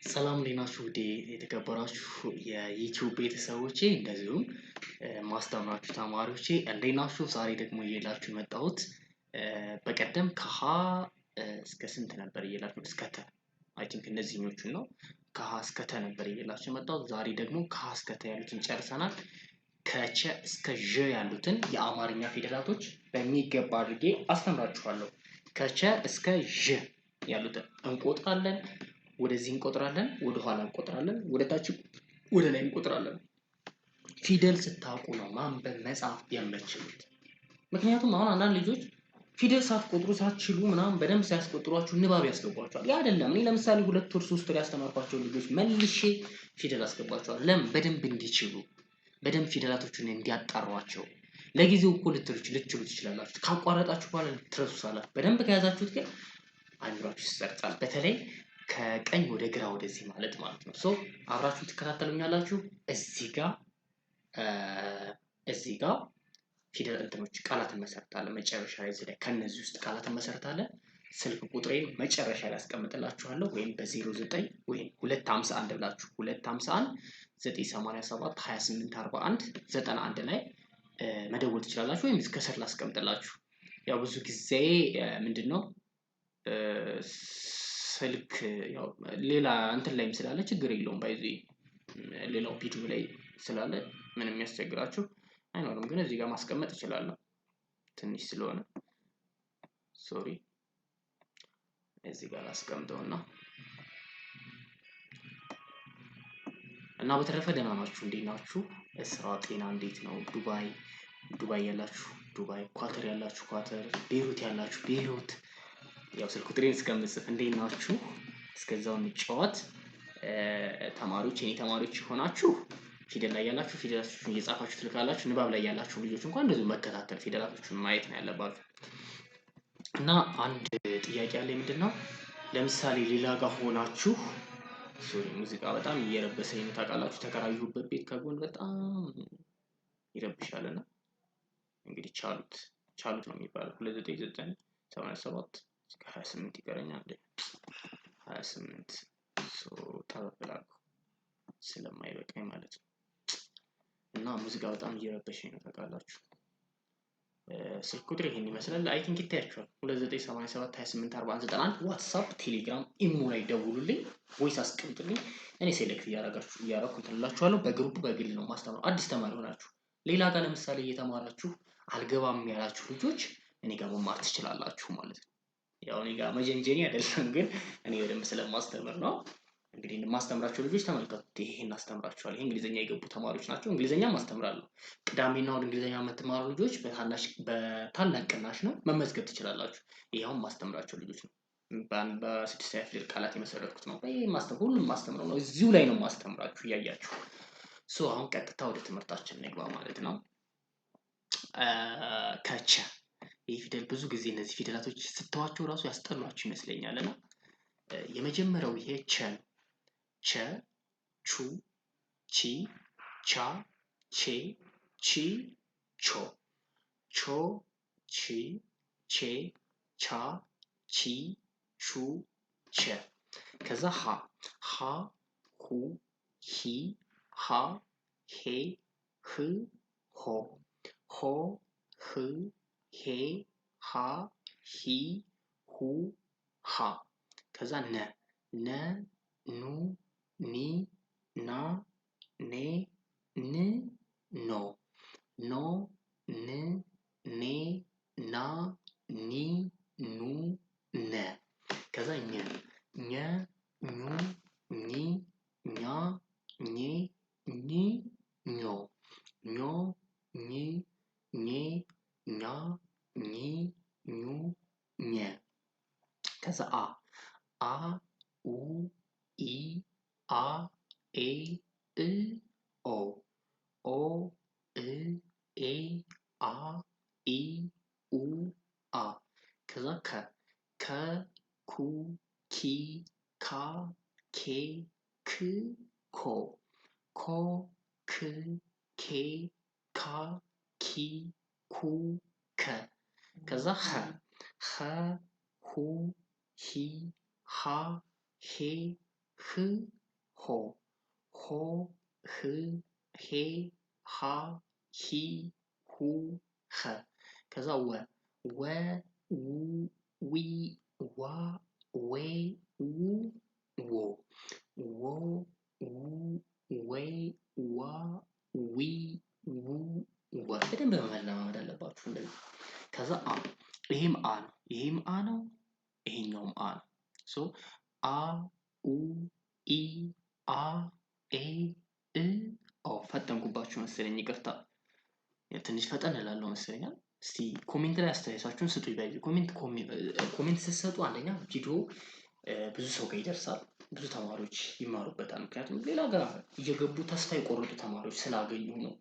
ሰላም ሌናችሁ ውዴ የተከበራችሁ የዩቲዩብ ቤተሰቦቼ እንደዚሁም ማስተምራችሁ ተማሪዎቼ እንዴት ናችሁ? ዛሬ ደግሞ እየላችሁ መጣሁት በቀደም ከሀ እስከ ስንት ነበር እየላችሁ እስከ ተ አይ ቲንክ እነዚህኞቹን ነው ከሀ እስከ ተ ነበር እየላችሁ መጣሁት። ዛሬ ደግሞ ከሀ እስከ ተ ያሉትን ጨርሰናል። ከቸ እስከ ዠ ያሉትን የአማርኛ ፊደላቶች በሚገባ አድርጌ አስተምራችኋለሁ። ከቸ እስከ ዠ ያሉትን እንቆጥራለን። ወደዚህ እንቆጥራለን፣ ወደ ኋላ እንቆጥራለን፣ ወደ ታች ወደ ላይ እንቆጥራለን። ፊደል ስታውቁ ነው ማንበብ መጻፍ የምትችሉት። ምክንያቱም አሁን አንዳንድ ልጆች ፊደል ሳትቆጥሩ ሳትችሉ ምናምን በደንብ ሲያስቆጥሯችሁ ንባብ ያስገቧቸዋል። ያ አይደለም። እኔ ለምሳሌ 2 ወር 3 ወር ያስተማርኳቸው ልጆች መልሼ ፊደል አስገባቸዋል። ለምን? በደንብ እንዲችሉ፣ በደንብ ፊደላቶቹን እንዲያጣሯቸው። ለጊዜው እኮ ልትችሉ ትችላላችሁ። ካቋረጣችሁ በኋላ ትረሱታላችሁ። በደንብ ከያዛችሁት ግን አይምሯችሁ ይሰርጻል። በተለይ ከቀኝ ወደ ግራ ወደዚህ ማለት ነው። ሶ አብራችሁ ትከታተሉኛላችሁ። እዚህ ጋር ፊደል እንትኖች ቃላትን መሰረታለን። መጨረሻ ላይ እዚህ ላይ ከነዚህ ውስጥ ቃላትን መሰረታለን። ስልክ ቁጥሬን መጨረሻ ላይ አስቀምጥላችኋለሁ ወይም በ09 ወይም 251 ብላችሁ 251 987 28 41 91 ላይ መደወል ትችላላችሁ ወይም እስከ ስር ላስቀምጥላችሁ። ያው ብዙ ጊዜ ምንድነው ስልክ ያው ሌላ እንትን ላይም ስላለ ችግር የለውም። ባይዚ ሌላው ቪዲዮ ላይ ስላለ ምንም የሚያስቸግራችሁ አይኖርም። ግን እዚህ ጋር ማስቀመጥ እችላለሁ ትንሽ ስለሆነ ሶሪ። እዚህ ጋር አስቀምጠውና እና በተረፈ ደህና ናችሁ? እንዴት ናችሁ? ስራ ጤና እንዴት ነው? ዱባይ ያላችሁ ዱባይ፣ ኳተር ያላችሁ ኳተር፣ ቤይሩት ያላችሁ ቤይሩት ያው ስልክ ቁጥሬን እስከምጽፍ እንዴት ናችሁ? እስከዛው እንጫወት። ተማሪዎች የኔ ተማሪዎች ሆናችሁ ፊደል ላይ ያላችሁ ፊደላቶቹን እየጻፋችሁ ትልካላችሁ። ንባብ ላይ ያላችሁ ልጆች እንኳን እንደዚሁ መከታተል ፊደላቶቹን ማየት ነው ያለባችሁ። እና አንድ ጥያቄ አለ። ምንድነው? ለምሳሌ ሌላ ጋር ሆናችሁ ሶሪ ሙዚቃ በጣም እየረበሰኝ ነው ታውቃላችሁ። ተከራዩበት ቤት ከጎን በጣም ይረብሻልና እንግዲህ ቻሉት ነው የሚባለው 299 87 እስከ 28 ይቀረኛል። 28 ጠበቅላኩ ስለማይበቃኝ ማለት ነው። እና ሙዚቃ በጣም እየረበሸኝ ነው ታውቃላችሁ። ስልክ ቁጥር ይሄን ይመስላል። አይ ቲንክ ይታያችኋል። 2987 28 41 91 ዋትስአፕ፣ ቴሌግራም፣ ኢሞ ላይ ደውሉልኝ፣ ቮይስ አስቀምጡልኝ። እኔ ሴሌክት እያደረኩ እንትላችኋለሁ። በግሩፕ በግል ነው ማስተማር። አዲስ ተማሪ ሆናችሁ ሌላ ጋር ለምሳሌ እየተማራችሁ አልገባም ያላችሁ ልጆች እኔ ጋር መማር ትችላላችሁ ማለት ነው። ያው እኔ ጋር መጀንጀኒ አይደለም፣ ግን እኔ በደንብ ስለማስተምር ነው። እንግዲህ የማስተምራቸው ልጆች ተመልከቱት። ይሄን አስተምራቸዋለሁ። ይሄ እንግሊዘኛ የገቡ ተማሪዎች ናቸው። እንግሊዘኛም አስተምራለሁ። ቅዳሜና እሑድ እንግሊዘኛ የምትማሩ ልጆች በታላቅ ቅናሽ ነው መመዝገብ ትችላላችሁ። ይሄውን ማስተምራቸው ልጆች ነው። በ6 ፊደል ቃላት የመሰረትኩት ነው። ሁሉም ማስተምረው ነው። እዚሁ ላይ ነው ማስተምራችሁ እያያችሁ። አሁን ቀጥታ ወደ ትምህርታችን እንግባ ማለት ነው። ከቸ ይህ ፊደል ብዙ ጊዜ እነዚህ ፊደላቶች ስተዋቸው ራሱ ያስጠሏችሁ ይመስለኛል። እና የመጀመሪያው ይሄ ቸ ነው። ቸ፣ ቹ፣ ቺ፣ ቻ፣ ቼ፣ ቺ፣ ቾ፣ ቾ፣ ቺ፣ ቼ፣ ቻ፣ ቺ፣ ቹ፣ ቸ። ከዛ ሀ፣ ሁ፣ ሂ፣ ሃ፣ ሄ፣ ህ፣ ሆ፣ ሆ፣ ህ፣ ሄ፣ ሃ፣ ሂ፣ ሁ፣ ሃ። ከዛ ነ፣ ኑ፣ ኒ፣ ና፣ ኔ፣ ን፣ ኖ፣ ኖ፣ ን፣ ኔ፣ ና፣ ኒ፣ ኑ፣ ነ። ከዛ ኘ፣ ኙ፣ ኚ፣ ኛ፣ ኜ፣ ኝ፣ ኞ፣ ኞ፣ ኝ፣ ኜ፣ ኛ፣ ኚ፣ ኙ፣ ኘ። ከዛ አ፣ ኡ፣ ኢ፣ አ፣ ኤ፣ እ፣ ኦ፣ ኦ፣ እ፣ ኤ፣ አ፣ ኢ፣ ኡ፣ አ። ከዛ ከ፣ ኩ፣ ኪ፣ ካ፣ ኬ፣ ክ፣ ኮ፣ ኮ፣ ክ፣ ኬ፣ ካ፣ ኪ፣ ኩ፣ ከ። ከዛ ኸ፣ ሁ፣ ሂ፣ ሃ፣ ሄ፣ ህ፣ ሆ ሆ ህ ሄ ሃ ሂ ሁ ኸ ከዛ ወ ወ ው ዊ ዋ ዌ ው ዎ ዎ ው ዌ ዋ ዊ ው ወ በደንብ መለማመድ አለባችሁ እንደዚህ። ከዛ አ ይሄም አ ነው ይሄም አ ነው ይሄኛውም አ ነው። ሶ አ ኡ ኢ አ ኤ እ ኦ ፈጠንኩባችሁ መሰለኝ ይቅርታ። ትንሽ ፈጠን እላለሁ መሰለኛል። እስቲ ኮሜንት ላይ አስተያየታችሁን ስጡ። ይባይ ኮሜንት ስትሰጡ አንደኛ ቪዲዮ ብዙ ሰው ጋር ይደርሳል፣ ብዙ ተማሪዎች ይማሩበታል። ምክንያቱም ሌላ ጋር እየገቡ ተስፋ የቆረጡ ተማሪዎች ስላገኙ ነው።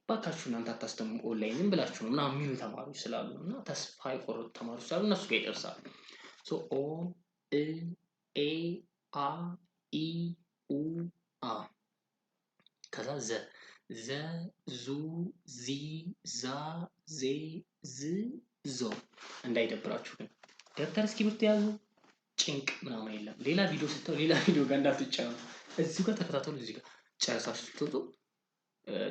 ባካችሁ እናንተ አታስተምሩ ኦንላይንም ብላችሁ ነው ምናምን የሚሉ ተማሪዎች ስላሉ እና ተስፋ የቆረጡ ተማሪዎች ስላሉ እነሱ ጋር ይደርሳል። ሶ ኦ እ ኤ አ ኢ ኡ አ ከዛ ዘ ዘ ዙ ዚ ዛ ዜ ዝ ዞ እንዳይደብራችሁ ግን ደብተር እስክሪብቶ ያዙ። ጭንቅ ምናምን የለም። ሌላ ቪዲዮ ስትተው ሌላ ቪዲዮ ጋር እንዳትጫኑ። እዚሁ ጋር ተከታተሉ። እዚህ ጋር ጨርሳችሁ ስትወጡ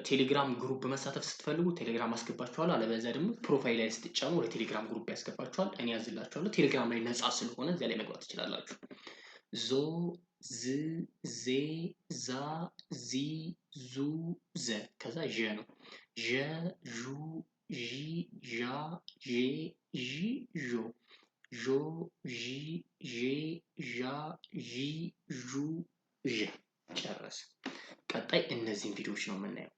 ቴሌግራም ግሩፕ መሳተፍ ስትፈልጉ ቴሌግራም አስገባችኋል። አለበለዚያ ደግሞ ፕሮፋይል ላይ ስትጫኑ ወደ ቴሌግራም ግሩፕ ያስገባችኋል። እኔ ያዝላችኋለሁ። ቴሌግራም ላይ ነፃ ስለሆነ እዚያ ላይ መግባት ትችላላችሁ። ዞ ዝ ዜ ዛ ዚ ዙ ዘ ከዛ ዠ ነው። ዠ ዡ ዢ ዣ ዤ ዢ ዦ ዦ ዢ ዤ ዣ ዢ ዡ ዠ ጨረስ። ቀጣይ እነዚህን ቪዲዮዎች ነው የምናየው።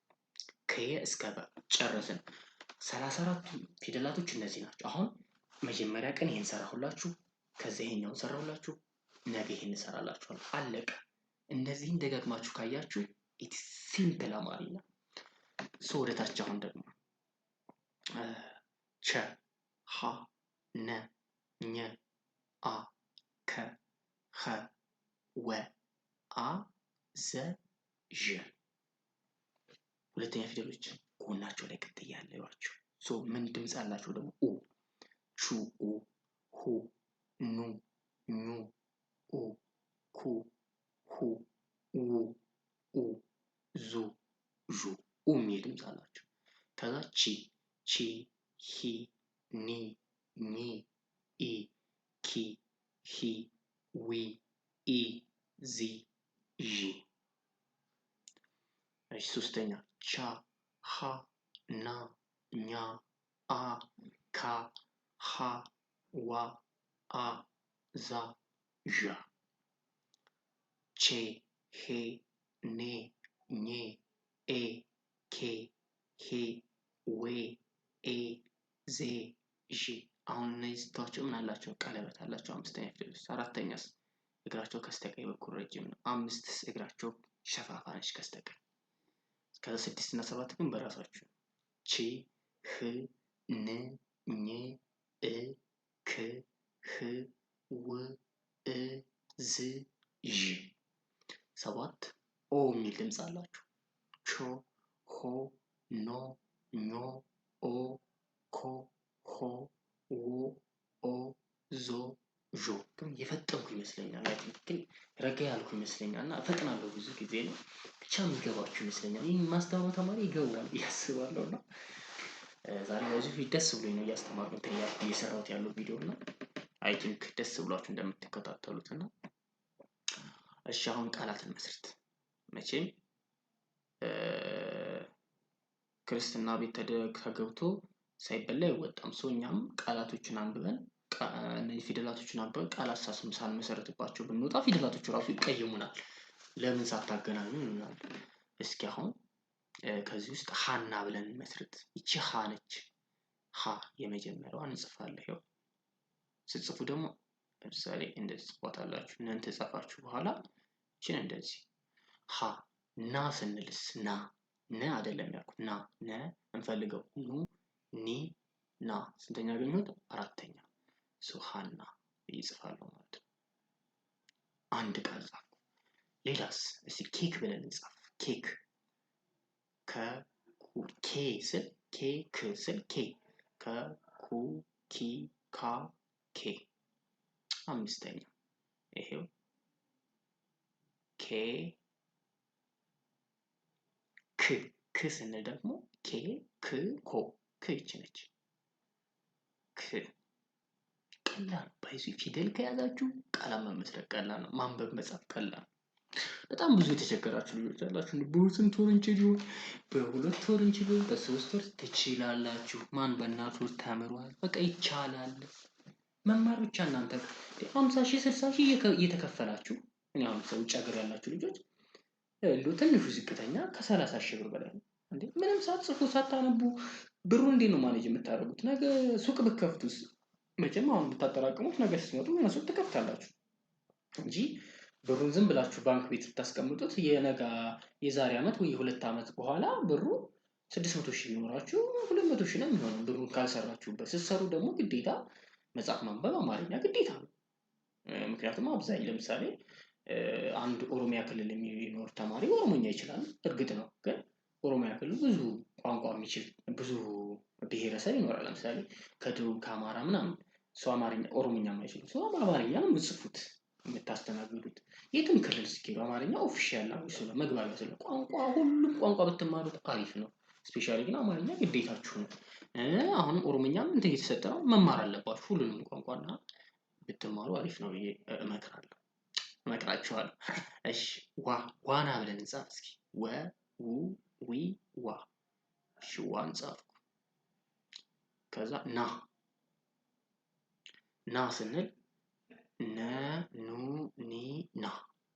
ከየ እስከ በ ጨረስን። 34 ፊደላቶች እነዚህ ናቸው። አሁን መጀመሪያ ቀን ይሄን ሰራሁላችሁ፣ ከዛ ይሄኛውን ሰራሁላችሁ፣ ነገ ይሄን እሰራላችኋለሁ። አለቀ። እነዚህን ደጋግማችሁ ካያችሁ ኢትስ ሲምፕል አማርኛ። ሶ ወደታች አሁን ደግሞ ቸ ሀ ነ ኘ አ ከ ኸ ወ አ ዘ ዠ ሁለተኛ ፊደሎች ጎናቸው ላይ ቅጥያ ያለባቸው። ሶ ምን ድምፅ አላቸው ደግሞ ኡ ቹ ኡ ሁ ኑ ኙ ኡ ኩ ሁ ው ኡ ዙ ዡ ኡ የሚል ድምፅ አላቸው። ከዛ ቺ ቺ ሂ ኒ ኚ ኢ ኪ ሂ ዊ ኢ ዚ ዢ። እሺ ሶስተኛ ቻ ሃ ና ኛ አ ካ ሃ ዋ አ ዛ ዣ ቼ ሄ ኔ ኜ ኤ ኬ ሄ ዌ ኤ ዜ ዢ። አሁን እነዚህ ስታዋቸው ምን አላቸው? ቀለበት አላቸው። አምስተኛ ፊደሎች። አራተኛስ እግራቸው ከስተቀኝ በኩል ረጅም ነው። አምስትስ እግራቸው ሸፋፋ ነች ከስተቀኝ። ከዛ 6 እና 7 ግን በራሳቸው ቺ ህ ን ኝ እ ክ ህ ው እ ዝ ዥ። 7 ኦ የሚል ድምፅ አላቸው። ቾ ሆ ኖ ኞ ኦ ኮ ሆ ዎ ኦ ዞ ዦ። ግን የፈጠንኩ ይመስለኛል። ግን ረጋ ያልኩ ይመስለኛል እና እፈጥናለሁ ብዙ ጊዜ ነው። ብቻ የሚገባችሁ ይመስለኛል። ይህ ማስተማረው ተማሪ ይገባዋል ብዬ አስባለሁ። እና ዛሬ በዚህ ፊት ደስ ብሎኝ ነው እያስተማርኩት እየሰራሁት ያለው ቪዲዮ እና አይ ቲንክ ደስ ብሏችሁ እንደምትከታተሉት እና እሺ አሁን ቃላትን መስርት። መቼም ክርስትና ቤት ተገብቶ ሳይበላ አይወጣም። ሰው እኛም ቃላቶችን አንብበን እነዚህ ፊደላቶችን አንብበን ቃላት ሳንመሰርትባቸው ብንወጣ ፊደላቶቹ ራሱ ይቀየሙናል። ለምን ሳታገናኙ ይሉናል። እስኪ አሁን ከዚህ ውስጥ ሃና ብለን እንመስርት። ይቺ ሃ ነች። ሃ የመጀመሪያዋን እንጽፋለን። ይኸው ስትጽፉ ደግሞ ለምሳሌ እንደዚህ ጽፏታላችሁ። እናንተ ጻፋችሁ በኋላ ይችን እንደዚህ ሃ። ና ስንልስ ና ነ አይደለም ያልኩት ና ነ እንፈልገው ኑ ኒ ና ስንተኛ አገኘሁት? አራተኛ። ሶ ሃና ይጽፋለሁ ማለት ነው። አንድ ቃል ጻፍኩ። ሌላስ እስቲ ኬክ ብለን እንጻፍ። ኬክ ኬ ስል ኬክ ስል ኬ ኩ ኪ ካ ኬ። አምስተኛ ይሄው ኬ ክ ስንል ደግሞ ኬ ክ ኮ ክ ይች ነች። ክ ቀላል ባይዚ ፊደል ከያዛችሁ ቃላት መመስረት ቀላል ነው። ማንበብ መጻፍ ቀላል ነው። በጣም ብዙ የተቸገራችሁ ልጆች አላችሁ። በስንት ወር እንችል ይሆን? በ2 ወር እንችል ይሆን? በ3 ወር ትችላላችሁ። ማን በእናቱ ተምሯል። በቃ ይቻላል። መማር ብቻ እናንተ 50,000 60,000 እየተከፈላችሁ እኔ አሁን ውጭ ሀገር ያላችሁ ልጆች ትንሹ ዝቅተኛ ከ30,000 ብር በላይ ነው እንዴ! ምንም ሳትጽፉ ሳታነቡ ብሩ እንዴት ነው ማኔጅ የምታደርጉት? ነገ ሱቅ ብትከፍቱስ? መቼም አሁን ብታጠራቅሙት ነገ ስትመጡ የሆነ ሱቅ ትከፍታላችሁ እንጂ ብሩን ዝም ብላችሁ ባንክ ቤት ብታስቀምጡት የዛሬ ዓመት ወይ የ2 ዓመት በኋላ ብሩ 600,000 ቢኖራችሁ 200,000 ነው የሚሆነው ብሩን ካልሰራችሁበት። ስትሰሩ ደግሞ ግዴታ መጽሐፍ ማንበብ አማርኛ ግዴታ ነው። ምክንያቱም አብዛኛው ለምሳሌ አንድ ኦሮሚያ ክልል የሚኖር ተማሪ ኦሮሞኛ ይችላል፣ እርግጥ ነው። ግን ኦሮሚያ ክልል ብዙ ቋንቋ የሚችል ብዙ ብሔረሰብ ይኖራል። ለምሳሌ ከደቡብ ከአማራ ምናምን ሰው ኦሮሞኛ የማይችል ሰው አማርኛ ነው የምትጽፉት የምታስተናግዱት። የትም ክልል ስትሄዱ አማርኛ ኦፊሻል ላንጉጅ ስለሆነ መግባቢያ ስለሆነ ቋንቋ ሁሉም ቋንቋ ብትማሩት አሪፍ ነው። ስፔሻሊ ግን አማርኛ ግዴታችሁ ነው። አሁንም ኦሮሞኛም እንትን እየተሰጠ ነው፣ መማር አለባችሁ ሁሉንም ቋንቋና ብትማሩ አሪፍ ነው ብዬ እመክራችኋለሁ። እሺ ዋና ብለን እንጻፍ እስኪ። ዋ እሺ ዋን ጻፍኩ። ከዛ ና ስንል ነ ኑ ኒ ና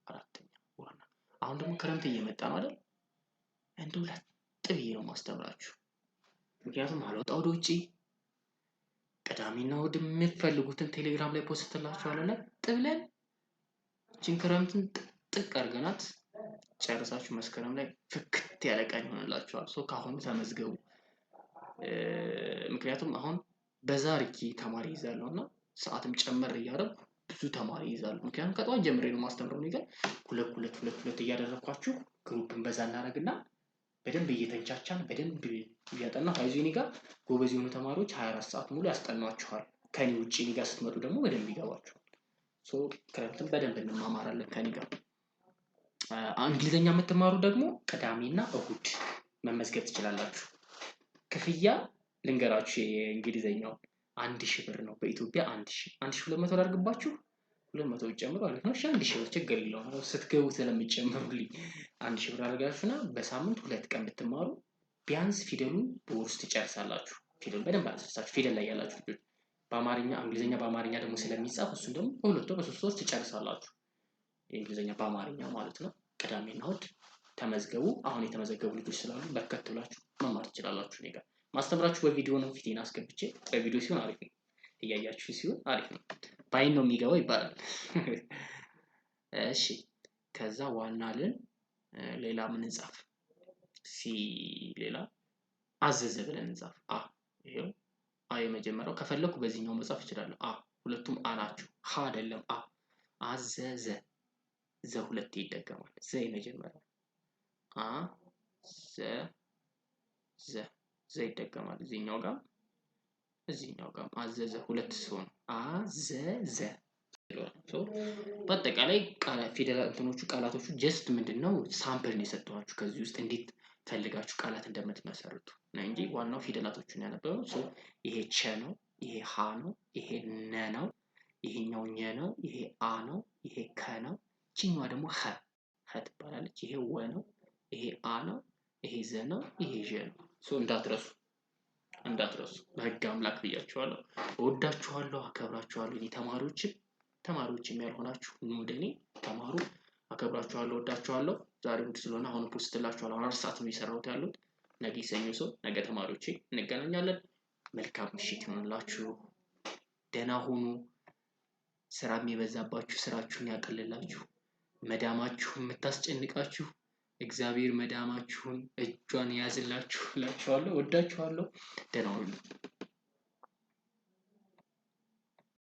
አራተኛ ዋና። አሁን ደግሞ ክረምት እየመጣ ነው አይደል? እንደው ለጥ ብዬ ነው ማስተምራችሁ። ምክንያቱም አልወጣ ወደ ውጪ ቅዳሜና እሑድ የምትፈልጉትን ቴሌግራም ላይ ፖስት ላችኋለሁ። ለጥ ብለን እቺን ክረምትን ጥቅ አድርገናት ጨርሳችሁ መስከረም ላይ ፍክት ያለ ቀን ይሆንላችኋል። ከአሁኑ ተመዝገቡ። ምክንያቱም አሁን በዛ አድርጌ ተማሪ ይዛለሁ እና ሰዓትም ጨመር እያደረኩ ብዙ ተማሪ ይዛሉ። ምክንያቱም ከጠዋት ጀምሬ ነው ማስተምረው። እኔ ጋር ሁለት እያደረኳችሁ ግሩፕን በዛ እናደርግና በደንብ እየተንቻቻን በደንብ እያጠናሁ አይዞህ እኔ ጋር ጎበዝ የሆኑ ተማሪዎች 24 ሰዓት ሙሉ ያስጠኗችኋል። ከኔ ውጭ እኔ ጋር ስትመጡ ደግሞ በደንብ ይገባችኋል። ክረምትን በደንብ እንማማራለን ከኔ ጋር። እንግሊዘኛ የምትማሩ ደግሞ ቅዳሜና እሁድ መመዝገብ ትችላላችሁ። ክፍያ ልንገራችሁ የእንግሊዘኛው 1,000 ብር ነው። በኢትዮጵያ 1,200 አድርግባችሁ 200 ጨምሩ አለ ነው። እሺ 1,000 ብር ችግር የለውም። ስትገቡ ስለሚጨምሩልኝ 1,000 ብር አድርጋችሁና በሳምንት 2 ቀን ብትማሩ ቢያንስ ፊደሉን በወር ውስጥ ትጨርሳላችሁ። ፊደል በደንብ አትርሳችሁ። ፊደል ላይ ያላችሁ ልጆች በአማርኛ እንግሊዘኛ በአማርኛ ደግሞ ስለሚጻፍ እሱን ደግሞ በ2 ወር በ3 ወር ትጨርሳላችሁ። የእንግሊዘኛ በአማርኛ ማለት ነው። ቅዳሜና እሁድ ተመዝገቡ። አሁን የተመዘገቡ ልጆች ስላሉ በርከት ብላችሁ መማር ትችላላችሁ። እኔ ጋር ማስተምራችሁ በቪዲዮ ነው። ፊቴን አስገብቼ በቪዲዮ ሲሆን አሪፍ ነው። እያያችሁ ሲሆን አሪፍ ነው። ባይን ነው የሚገባው ይባላል። እሺ ከዛ ዋናልን ሌላ ምን እንጻፍ? ሌላ አዘዘ ብለን እንጻፍ። ይሄው የመጀመሪያው ከፈለኩ በዚህኛው መጻፍ እችላለሁ። ሁለቱም ናቸው። አይደለም አዘዘ ዘ ሁለት ይደገማል። ዘ የመጀመሪያው ዘ ይደገማል። እዚህኛው ጋር አዘዘ ሁለት ሲሆን አዘዘ። በአጠቃላይ ቃላቶቹ ጀስት ምንድነው ሳምፕል ነው የሰጠኋችሁ ከዚህ ውስጥ እንዴት ፈልጋችሁ ቃላት እንደምትመሰርቱ ነው እንጂ ዋናው ፊደላቶቹን ያነበበው። ይሄ ቸ ነው፣ ይሄ ሀ ነው፣ ይሄ ነ ነው፣ ይሄኛው ኘ ነው፣ ይሄ አ ነው፣ ይሄ ከ ነው፣ ይቺኛዋ ደግሞ ሀ ትባላለች። ይሄ ወ ነው፣ ይሄ አ ነው፣ ይሄ ዘ ነው፣ ይሄ ዠ ነው። እንዳትረሱ በህግ አምላክ ብያችኋለሁ። እወዳችኋለሁ፣ አከብራችኋለሁ። እኔ ተማሪዎችም ያልሆናችሁ ወደ እኔ ተማሩ። አከብራችኋለሁ፣ እወዳችኋለሁ። ዛሬ እሑድ ስለሆነ አሁን ፖስት ላችኋለሁ። 4 ሰዓት ነው የሰራሁት ያሉት። ነገ ሰኞ ነገ ተማሪዎቼ እንገናኛለን። መልካም ምሽት ይሆንላችሁ። ደህና ሁኑ። ስራም የበዛባችሁ ስራችሁን ያቀልላችሁ። መዳማችሁ የምታስጨንቃችሁ እግዚአብሔር መዳማችሁን እጇን ያዝላችሁ እላችኋለሁ። ወዳችኋለሁ። ደህና ሁኑ።